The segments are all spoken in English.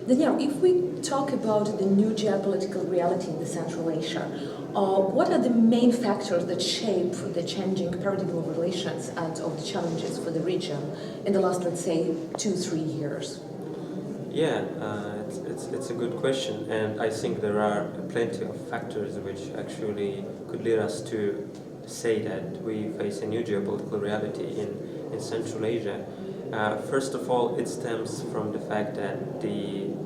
Danияr, if we talk about the new geopolitical reality in the Central Asia, what are the main factors that shape the changing paradigm of relations and of the challenges for the region in the last, let's say, 2-3 years? Yeah, it's a good question, and I think there are plenty of factors which actually could lead us to say that we face a new geopolitical reality in Central Asia. First of all, it stems from the fact that the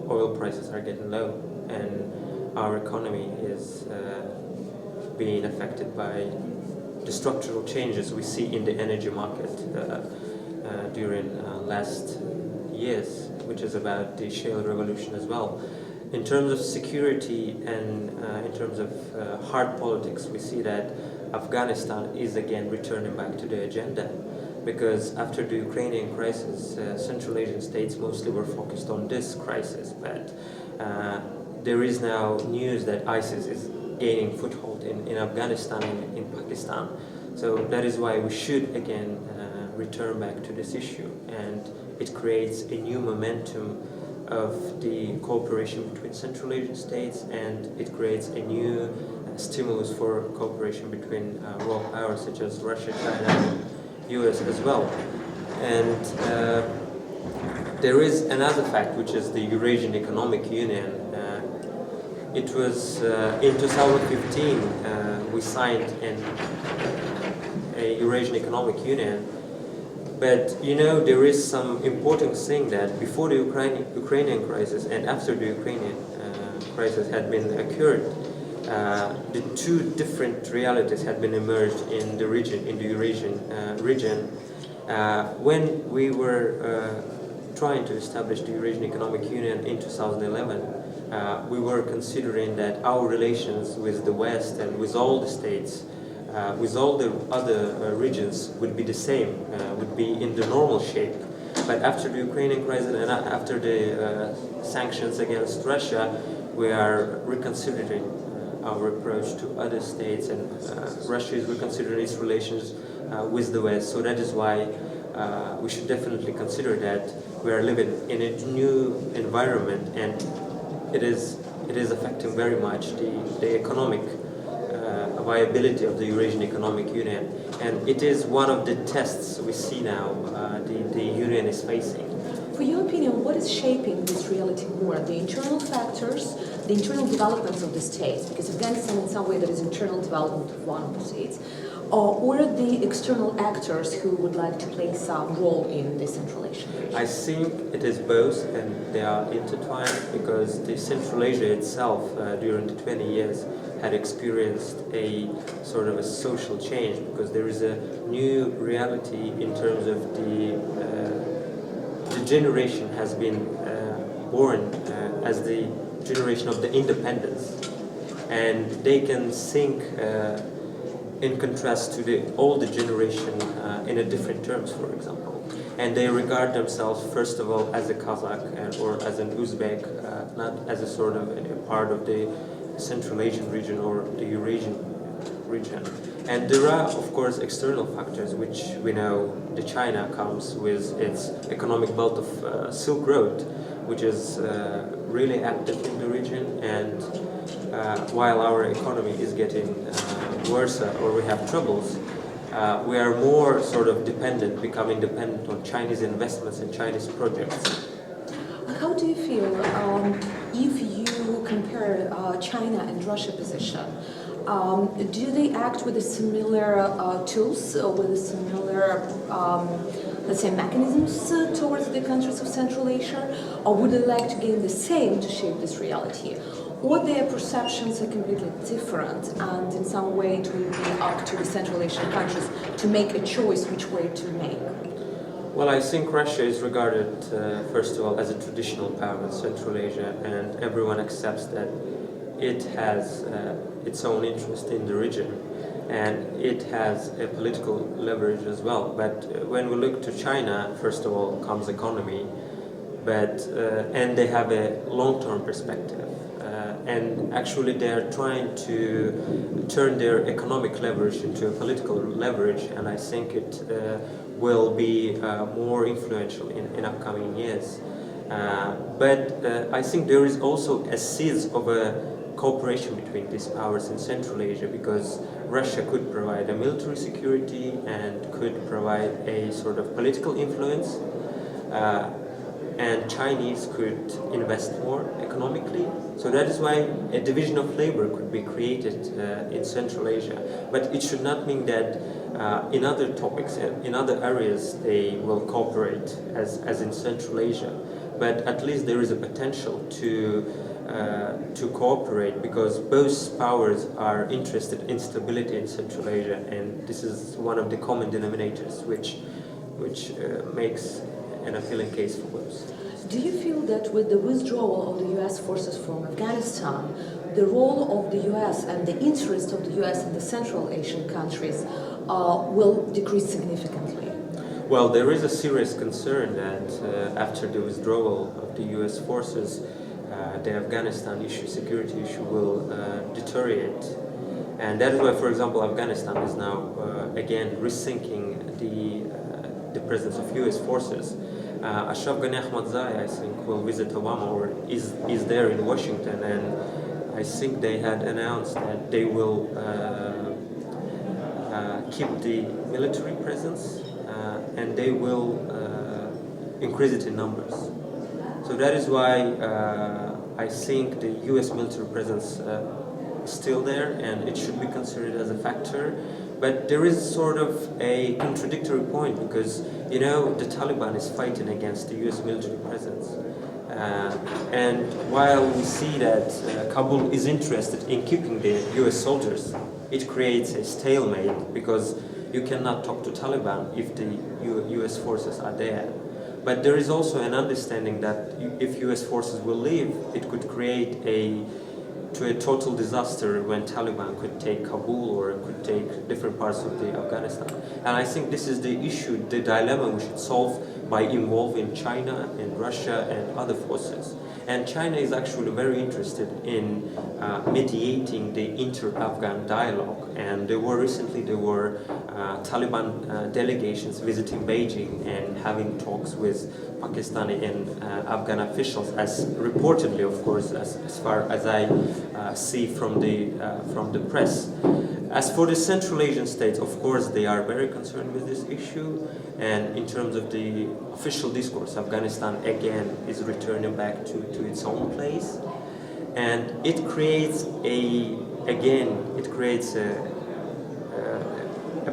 oil prices are getting low, and our economy is being affected by the structural changes we see in the energy market during last years, which is about the shale revolution as well. In terms of security and in terms of hard politics, we see that Afghanistan is again returning back to the agenda, because after the Ukrainian crisis, Central Asian states mostly were focused on this crisis, but there is now news that ISIS is gaining foothold in Afghanistan and in Pakistan. So that is why we should again return back to this issue, and it creates a new momentum of the cooperation between Central Asian states, and it creates a new stimulus for cooperation between world powers such as Russia, China, and US as well. And there is another fact, which is the Eurasian Economic Union. It was in 2015 we signed a Eurasian Economic Union. But you know, there is some important thing that before the Ukrainian crisis and after the Ukrainian crisis had been occurred, the two different realities had been emerged in the region, in the Eurasian region. When we were trying to establish the Eurasian Economic Union in 2011, we were considering that our relations with the West and with all the states, with all the other regions would be the same, would be in the normal shape. But after the Ukrainian crisis and after the sanctions against Russia, we are reconsidering our approach to other states, and Russia is reconsidering its relations with the West. So that is why we should definitely consider that we are living in a new environment, and it is affecting very much the economic viability of the Eurasian Economic Union, and it is one of the tests we see now the Union is facing. For your opinion, what is shaping this reality more? The internal factors, the internal developments of the states, because Afghanistan in some way that is internal development of one of the states, or the external actors who would like to play some role in the Central Asian region? I think it is both, and they are intertwined, because the Central Asia itself during the 20 years had experienced a sort of a social change, because there is a new reality in terms of the generation has been born as the generation of the independence, and they can think in contrast to the older generation in a different terms, for example. And they regard themselves, first of all, as a Kazakh or as an Uzbek, not as a sort of a part of the Central Asian region or the Eurasian region. And there are, of course, external factors, which we know the China comes with its economic belt of Silk Road, which is really active in the region, and while our economy is getting worse or we have troubles, we are more sort of becoming dependent on Chinese investments and Chinese projects. How do you feel if you compare China and Russia position? Do they act with a similar tools, with a similar, let's say, mechanisms towards the countries of Central Asia, or would they like to gain the same to shape this reality? Or their perceptions are completely different, and in some way it will be up to the Central Asian countries to make a choice which way to make? Well, I think Russia is regarded, first of all, as a traditional power in Central Asia, and everyone accepts that it has its own interest in the region, and it has a political leverage as well. But when we look to China, first of all comes economy, and they have a long-term perspective. And actually they are trying to turn their economic leverage into a political leverage, and I think it will be more influential in upcoming years. But I think there is also a seeds of a cooperation between these powers in Central Asia, because Russia could provide a military security and could provide a sort of political influence, and Chinese could invest more economically. So that is why a division of labor could be created in Central Asia. But it should not mean that in other topics, in other areas, they will cooperate as in Central Asia. But at least there is a potential to cooperate, because both powers are interested in stability in Central Asia, and this is one of the common denominators which makes an appealing case for both. Do you feel that with the withdrawal of the US forces from Afghanistan, the role of the US and the interest of the US in the Central Asian countries will decrease significantly? Well, there is a serious concern that after the withdrawal of the US forces, the Afghanistan issue, security issue, will deteriorate. And that is why, for example, Afghanistan is now again rethinking the presence of US forces. Ashraf Ghani Ahmadzai, I think, will visit Obama, or is there in Washington, and I think they had announced that they will keep the military presence, and they will increase it in numbers. So that is why I think the US military presence is still there, and it should be considered as a factor. But there is sort of a contradictory point, because, you know, the Taliban is fighting against the US military presence. And while we see that Kabul is interested in keeping the US soldiers, it creates a stalemate, because you cannot talk to Taliban if the US forces are there. But there is also an understanding that if US forces will leave, it could create a total disaster when Taliban could take Kabul or could take different parts of the Afghanistan. And I think this is the issue, the dilemma we should solve by involving China and Russia and other forces. And China is actually very interested in mediating the inter-Afghan dialogue. And there were Taliban delegations visiting Beijing and having talks with Pakistani and Afghan officials, as reportedly, of course, as far as I see from the press. As for the Central Asian states, of course, they are very concerned with this issue, and in terms of the official discourse, Afghanistan again is returning back to its own place, and it creates a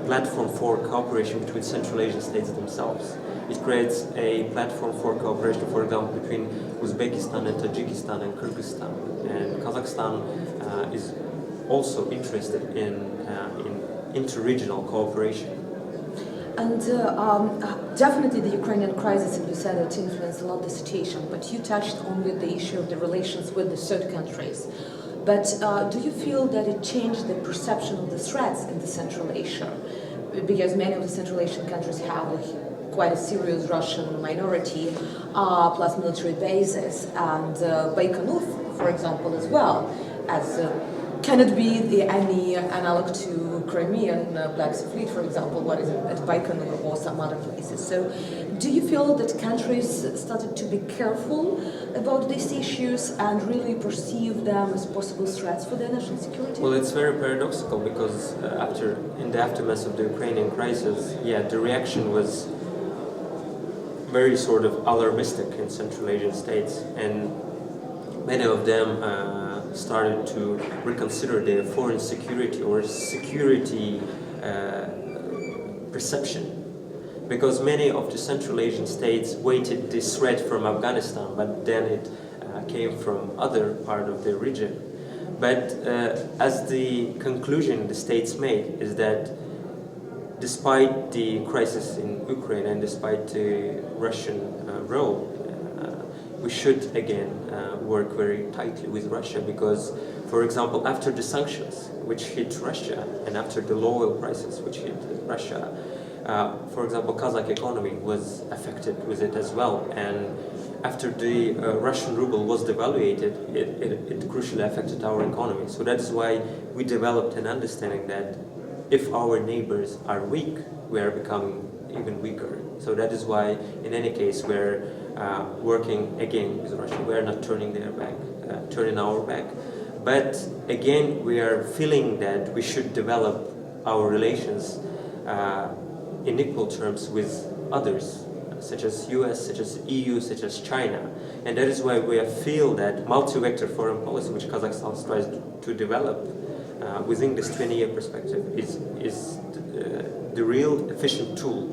platform for cooperation between Central Asian states themselves. It creates a platform for cooperation, for example, between Uzbekistan and Tajikistan and Kyrgyzstan, and Kazakhstan is also interested in inter-regional cooperation. And definitely the Ukrainian crisis, and you said it influenced a lot the situation, but you touched on the issue of the relations with the third countries. But do you feel that it changed the perception of the threats in the Central Asia? Because many of the Central Asian countries have quite a serious Russian minority, plus military bases, and Baikonur, for example, as well, as can it be any analog to Crimean Black Sea Fleet, for example, what is it at Baikonur or some other places? So do you feel that countries started to be careful about these issues and really perceive them as possible threats for their national security? Well, it's very paradoxical, because in the aftermath of the Ukrainian crisis, the reaction was very sort of alarmistic in Central Asian states, and many of them started to reconsider their foreign security or security perception, because many of the Central Asian states waited this threat from Afghanistan, but then it came from other part of the region. But as the conclusion the states made is that despite the crisis in Ukraine and despite the Russian role, we should again work very tightly with Russia, because, for example, after the sanctions which hit Russia and after the low oil prices which hit Russia, for example, Kazakh economy was affected with it as well, and after the Russian ruble was devaluated, it crucially affected our economy. So that is why we developed an understanding that if our neighbors are weak, we are becoming even weaker. So that is why, in any case, we're working again with Russia. We are not turning our back. But again, we are feeling that we should develop our relations in equal terms with others, such as US, such as EU, such as China. And that is why we feel that multi-vector foreign policy, which Kazakhstan tries to develop within this 20-year perspective, is the real efficient tool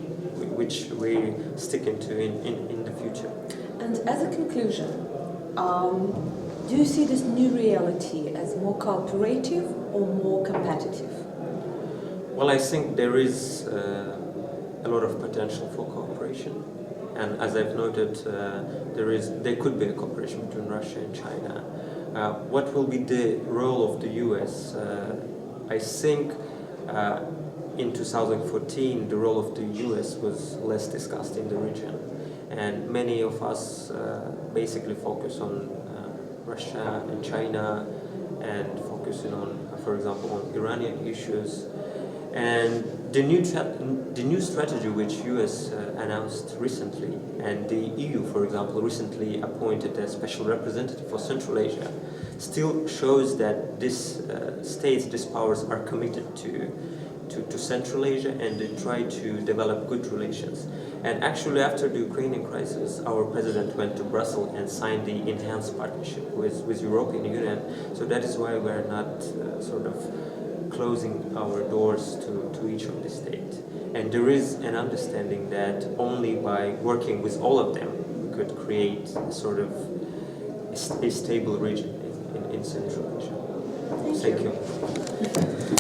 which we stick into in the future. And as a conclusion, do you see this new reality as more cooperative or more competitive? Well, I think there is a lot of potential for cooperation. And as I've noted, there could be a cooperation between Russia and China. What will be the role of the US? I think in 2014 the role of the US was less discussed in the region, and many of us basically focus on Russia and China, and focusing on, for example, on Iranian issues. And the new strategy which US announced recently, and the EU, for example, recently appointed a special representative for Central Asia, still shows that these states, these powers are committed to Central Asia, and they try to develop good relations. And actually, after the Ukrainian crisis, our president went to Brussels and signed the enhanced partnership with European Union. So that is why we are not sort of closing our doors to each of the states. And there is an understanding that only by working with all of them we could create sort of a stable region in Central Asia. Thank you.